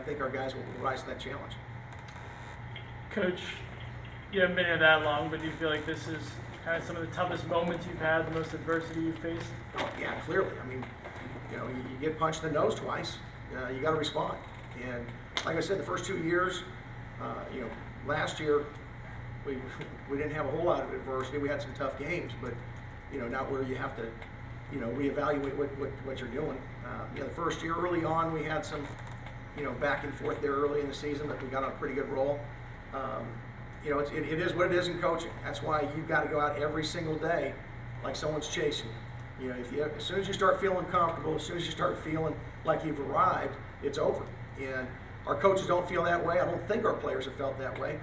think our guys will rise to that challenge. Coach, you haven't been here that long, but do you feel like this is kind of some of the toughest moments you've had, the most adversity you've faced? Oh, yeah, clearly. I mean, you get punched in the nose twice, you got to respond. And like I said, the first 2 years, last year, we didn't have a whole lot of adversity. We had some tough games, but not where you have to reevaluate what you're doing. The first year early on, we had some back and forth there early in the season, but we got on a pretty good roll. It is what it is in coaching. That's why you've got to go out every single day like someone's chasing you. As soon as you start feeling comfortable, as soon as you start feeling like you've arrived, it's over. And our coaches don't feel that way. I don't think our players have felt that way.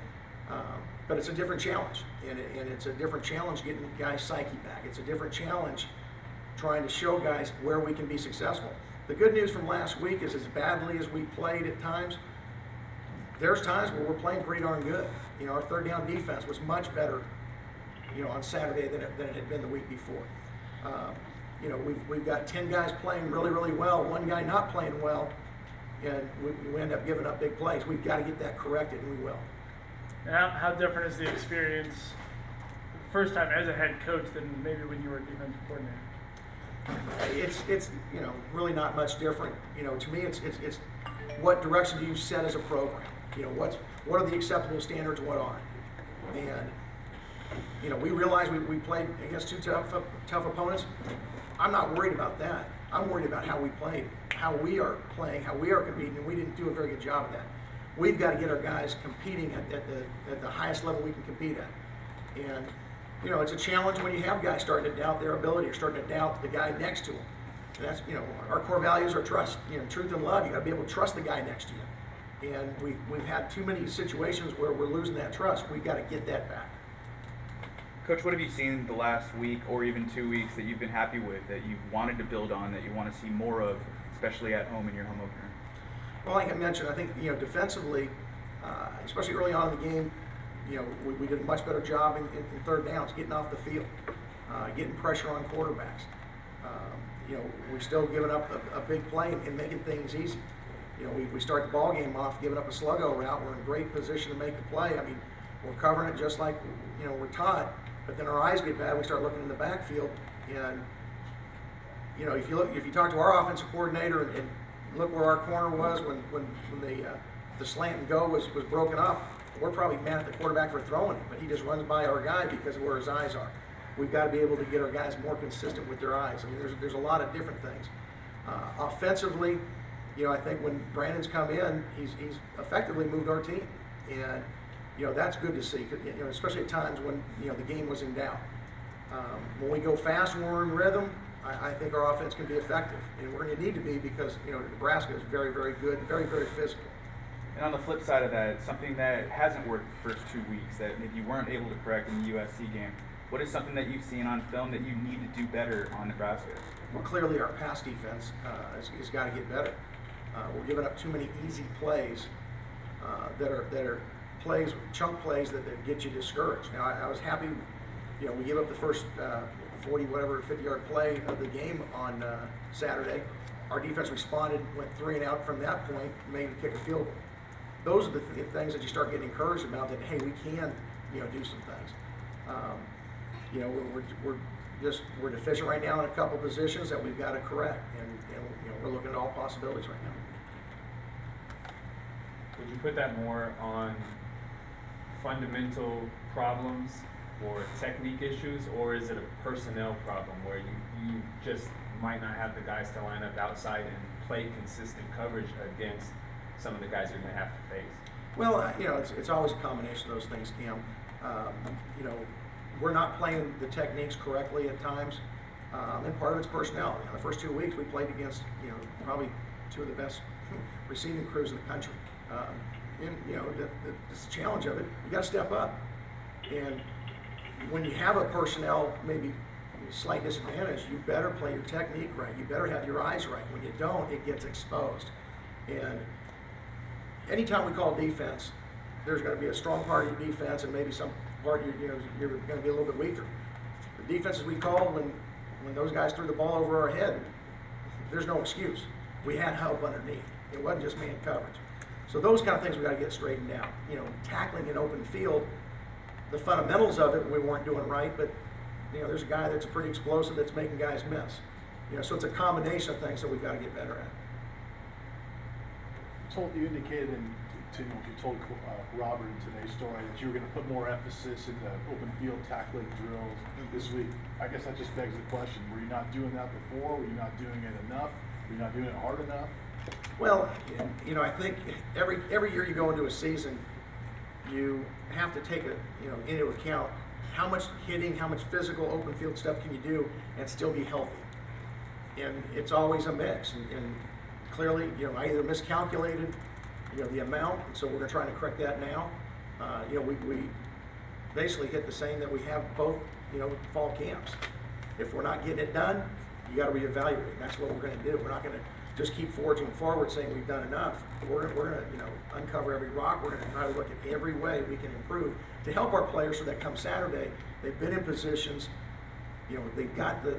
But it's a different challenge, and it's a different challenge getting guys' psyche back. It's a different challenge trying to show guys where we can be successful. The good news from last week is, as badly as we played at times, there's times where we're playing pretty darn good. Our third down defense was much better, on Saturday than it had been the week before. We've got 10 guys playing really, really well, one guy not playing well, and we end up giving up big plays. We've got to get that corrected, and we will. How different is the experience the first time as a head coach than maybe when you were a defensive coordinator? It's really not much different. To me, it's what direction do you set as a program? What are the acceptable standards? What aren't? And we realize we played against two tough opponents. I'm not worried about that. I'm worried about how we played, how we are playing, how we are competing, and we didn't do a very good job of that. We've got to get our guys competing at the highest level we can compete at. And it's a challenge when you have guys starting to doubt their ability or starting to doubt the guy next to them. And that's our core values are trust, truth and love. You got to be able to trust the guy next to you. And we've had too many situations where we're losing that trust. We've got to get that back. Coach, what have you seen the last week or even 2 weeks that you've been happy with, that you've wanted to build on, that you want to see more of, especially at home in your home opener? Well, like I mentioned, I think defensively, especially early on in the game, we did a much better job in third downs, getting off the field, getting pressure on quarterbacks. We still giving up a big play and making things easy. We start the ball game off giving up a sluggo route. We're in great position to make the play. I mean, we're covering it just like we're taught. But then our eyes get bad. We start looking in the backfield, and if you talk to our offensive coordinator and look where our corner was when the slant and go was broken off, we're probably mad at the quarterback for throwing it, but he just runs by our guy because of where his eyes are. We've got to be able to get our guys more consistent with their eyes. I mean, there's a lot of different things. Offensively, I think when Brandon's come in, he's effectively moved our team, and that's good to see. Especially at times when the game was in doubt. When we go fast and we're in rhythm, I think our offense can be effective, and we're going to need to be because Nebraska is very, very good, very, very physical. And on the flip side of that, something that hasn't worked the first 2 weeks that maybe you weren't able to correct in the USC game, what is something that you've seen on film that you need to do better on Nebraska? Well, clearly our pass defense has got to get better. We're giving up too many easy plays that are plays, chunk plays that get you discouraged. Now, I was happy, we gave up the first 50-yard play of the game on Saturday. Our defense responded, went 3 and out from that point, made him kick a field goal. Those are the things that you start getting encouraged about, that hey, we can do some things. We're deficient right now in a couple positions that we've got to correct, and we're looking at all possibilities right now. Would you put that more on fundamental problems or technique issues, or is it a personnel problem where you just might not have the guys to line up outside and play consistent coverage against some of the guys you're going to have to face? Well, it's always a combination of those things, Cam. We're not playing the techniques correctly at times, and part of it's personnel. The first 2 weeks we played against probably two of the best receiving crews in the country. That's the challenge of it. You got to step up, and when you have a personnel maybe slight disadvantage, you better play your technique right. You better have your eyes right. When you don't, it gets exposed. And anytime we call defense, there's going to be a strong part of your defense and maybe some part you're going to be a little bit weaker. The defenses we called when those guys threw the ball over our head, there's no excuse. We had help underneath. It wasn't just man coverage. So those kind of things we got to get straightened out. You know, tackling in open field, the fundamentals of it we weren't doing right, but you know, there's a guy that's pretty explosive that's making guys miss. You know, so it's a combination of things that we've got to get better at. You indicated you told Robert in today's story that you were going to put more emphasis in the open field tackling drills this week. I guess that just begs the question: were you not doing that before? Were you not doing it enough? Were you not doing it hard enough? Well, you know, I think every year you go into a season, you have to take into account how much hitting, how much physical open field stuff can you do and still be healthy. And it's always a mix. And clearly, you know, I either miscalculated, you know, the amount, so we're trying to correct that now. You know, we basically hit the same that we have both, you know, fall camps. If we're not getting it done, you got to reevaluate. And that's what we're going to do. We're not going to just keep forging forward saying we've done enough. We're going to, you know, uncover every rock. We're going to try to look at every way we can improve to help our players so that come Saturday, they've been in positions, you know, they've got the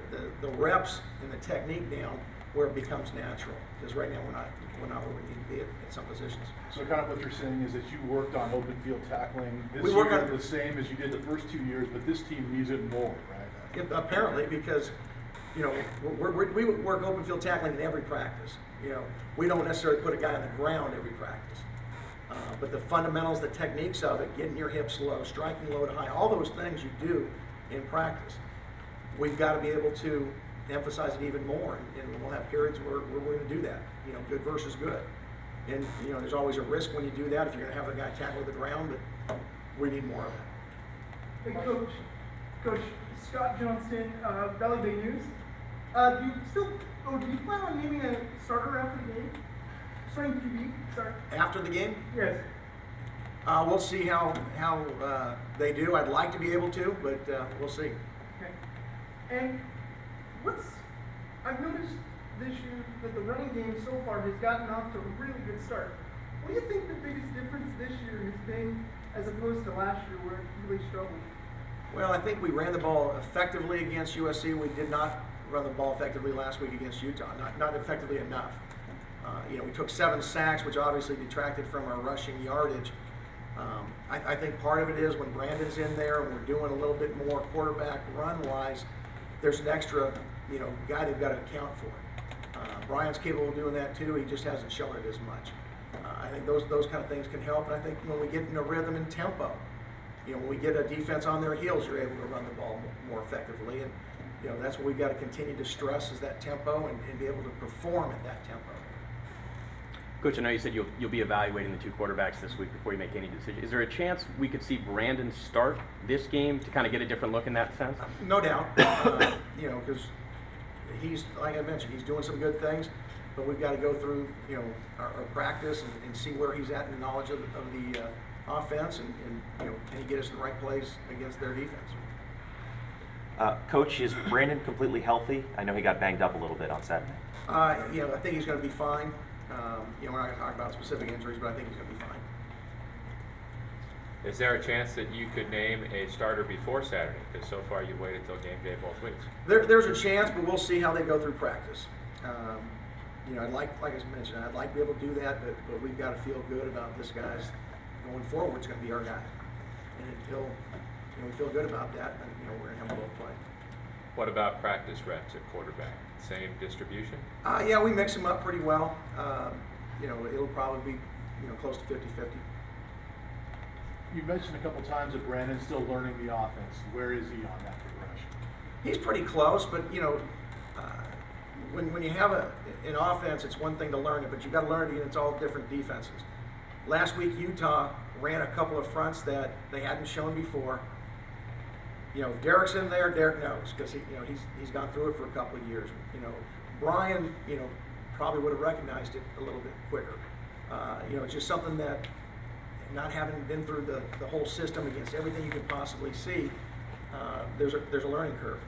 reps and the technique down where it becomes natural. Because right now we're not where we need to be at some positions. So kind of what you're saying is that you worked on open field tackling this We work year on- the same as you did the first 2 years, but this team needs it more, right? Apparently, because you know we work open field tackling in every practice. You know, we don't necessarily put a guy on the ground every practice, but the fundamentals, the techniques of it, getting your hips low, striking low to high, all those things you do in practice, we've got to be able to emphasize it even more, and we'll have periods where we're going to do that. You know, good versus good, and you know, there's always a risk when you do that if you're going to have a guy tackle the ground, but we need more of that. Hey, Coach Scott Johnston, Valley Bay News. Do you plan on naming a starter after the game? Starting QB, sorry. After the game, Yes. we'll see how they do. I'd like to be able to, but we'll see. Okay. And I've noticed this year that the running game so far has gotten off to a really good start. What do you think the biggest difference this year has been as opposed to last year where it really struggled? Well, I think we ran the ball effectively against USC. We did not run the ball effectively last week against Utah, not effectively enough. You know, we took 7 sacks, which obviously detracted from our rushing yardage. I think part of it is when Brandon's in there and we're doing a little bit more quarterback run-wise, there's an extra, you know, guy they've got to account for. Brian's capable of doing that too. He just hasn't shown it as much. I think those kind of things can help. And I think when we get in a rhythm and tempo, you know, when we get a defense on their heels, you're able to run the ball more effectively. And, you know, that's what we've got to continue to stress is that tempo and be able to perform at that tempo. Coach, I know you said you'll be evaluating the 2 quarterbacks this week before you make any decision. Is there a chance we could see Brandon start this game to kind of get a different look in that sense? No doubt. You know, because he's, like I mentioned, he's doing some good things, but we've got to go through, you know, our practice and see where he's at in the knowledge of the offense and, you know, can he get us the right plays against their defense. Coach, is Brandon completely healthy? I know he got banged up a little bit on Saturday. You know, I think he's going to be fine. You know, we're not going to talk about specific injuries, but I think he's going to be fine. Is there a chance that you could name a starter before Saturday? Because so far you've waited till game day both weeks. There's a chance, but we'll see how they go through practice. You know, like I mentioned, I'd like to be able to do that, but we've got to feel good about this guy's going forward. It's going to be our guy, and until you know we feel good about that, then, you know, we're going to have them both play. What about practice reps at quarterback? Same distribution? Yeah, we mix them up pretty well. You know, it'll probably be, you know, close to 50-50. You mentioned a couple times that Brandon's still learning the offense. Where is he on that progression? He's pretty close, but you know, when you have an offense, it's one thing to learn it, but you've got to learn it against all different defenses. Last week, Utah ran a couple of fronts that they hadn't shown before. You know, if Derek's in there, Derek knows because he's gone through it for a couple of years. You know, Brian, you know, probably would have recognized it a little bit quicker. You know, it's just something that, not having been through the whole system against everything you could possibly see, there's a learning curve,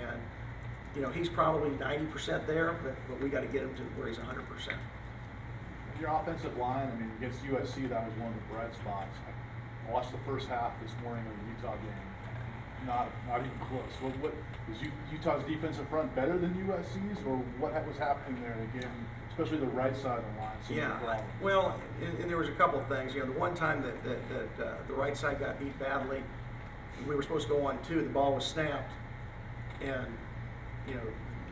and you know he's probably 90% there, but we got to get him to where he's 100%. Your offensive line, I mean, against USC, that was one of the bright spots. I watched the first half this morning of the Utah game. Not even close. What was Utah's defensive front better than USC's, or what was happening there that gave them especially the right side of the line. So Yeah, no problem. well, and there was a couple of things. You know, the one time that the right side got beat badly, we were supposed to go on 2, the ball was snapped, and, you know,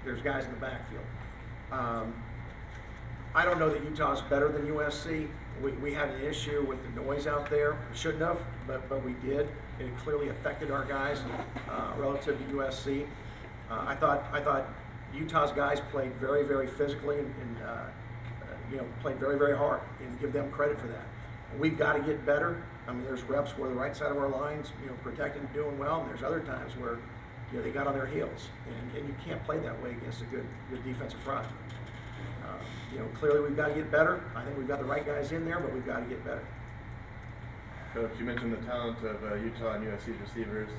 there's guys in the backfield. I don't know that Utah's better than USC. We had an issue with the noise out there. We shouldn't have, but we did. It clearly affected our guys relative to USC. I thought Utah's guys played very, very physically and you know, played very, very hard, and give them credit for that. We've got to get better. I mean, there's reps where the right side of our lines, you know, protected and doing well, and there's other times where, you know, they got on their heels, and you can't play that way against a good defensive front. You know, clearly we've got to get better. I think we've got the right guys in there, but we've got to get better. Coach, you mentioned the talent of Utah and USC's receivers.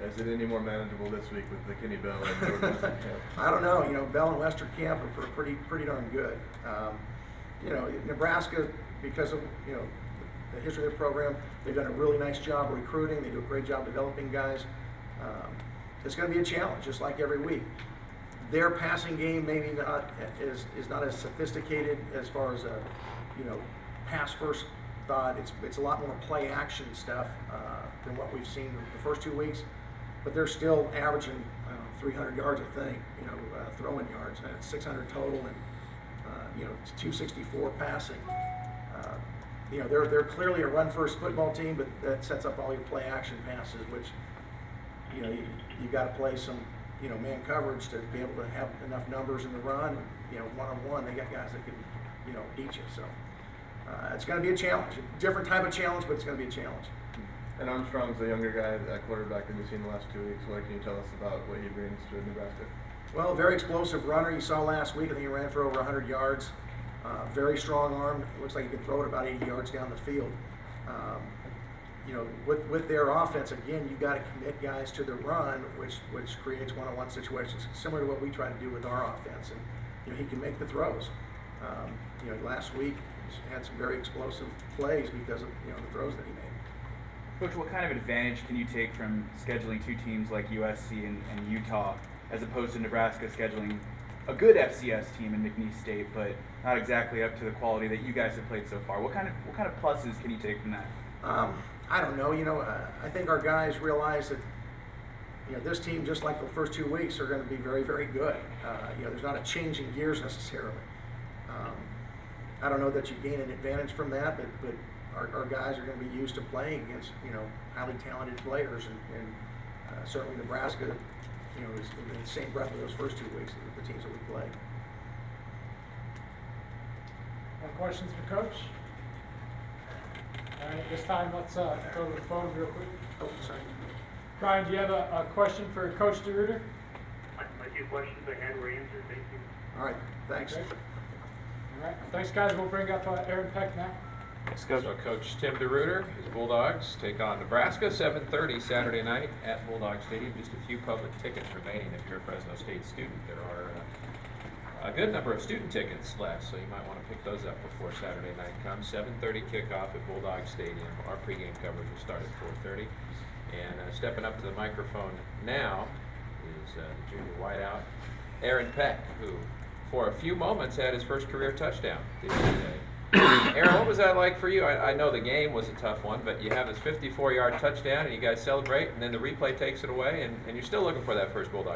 Is it any more manageable this week with the Kenny Bell and Jordan Westerkamp? I don't know. You know, Bell and Westerkamp are pretty darn good. You know, Nebraska, because of, you know, the history of their program, they've done a really nice job recruiting. They do a great job developing guys. It's going to be a challenge, just like every week. Their passing game maybe not is not as sophisticated as far as a, you know, pass first thought. It's a lot more play action stuff than what we've seen the first 2 weeks. But they're still averaging 300 yards, I think, you know, throwing yards. That's 600 total, and you know, 264 passing. You know, they're clearly a run-first football team, but that sets up all your play-action passes, which, you know, you got to play some, you know, man coverage to be able to have enough numbers in the run. And, you know, one-on-one, they got guys that can, you know, beat you. So it's going to be a challenge, a different type of challenge, but it's going to be a challenge. And Armstrong's a younger guy, that quarterback that we've seen the last 2 weeks. What can you tell us about what he brings to Nebraska? Well, very explosive runner. You saw last week, I think he ran for over 100 yards. Very strong arm. It looks like he can throw it about 80 yards down the field. You know, with their offense, again, you've got to commit guys to the run, which creates one-on-one situations, similar to what we try to do with our offense. And, you know, he can make the throws. You know, last week he had some very explosive plays because of, you know, the throws that he made. Coach, what kind of advantage can you take from scheduling 2 teams like USC and Utah, as opposed to Nebraska scheduling a good FCS team in McNeese State, but not exactly up to the quality that you guys have played so far? What kind of pluses can you take from that? I don't know. You know, I think our guys realize that, you know, this team, just like the first 2 weeks, are going to be very, very good. You know, there's not a change in gears necessarily. I don't know that you gain an advantage from that, but our guys are going to be used to playing against, you know, highly talented players, and certainly Nebraska, you know, is in the same breath of those first 2 weeks, the teams that we played. More questions for Coach? All right, this time let's go to the phone real quick. Oh, sorry. Brian, do you have a question for Coach DeRuyter? My 2 questions I had were answered, thank you. All right, thanks. Okay. All right, thanks guys. We'll bring up Aaron Peck now. So Coach Tim DeRuyter, his Bulldogs take on Nebraska, 7:30 Saturday night at Bulldog Stadium. Just a few public tickets remaining if you're a Fresno State student. There are a good number of student tickets left, so you might want to pick those up before Saturday night comes. 7:30 kickoff at Bulldog Stadium. Our pregame coverage will start at 4:30. And stepping up to the microphone now is the junior wideout, Aaron Peck, who for a few moments had his first career touchdown the other day. Aaron, what was that like for you? I know the game was a tough one, but you have this 54-yard touchdown, and you guys celebrate, and then the replay takes it away, and you're still looking for that first Bulldog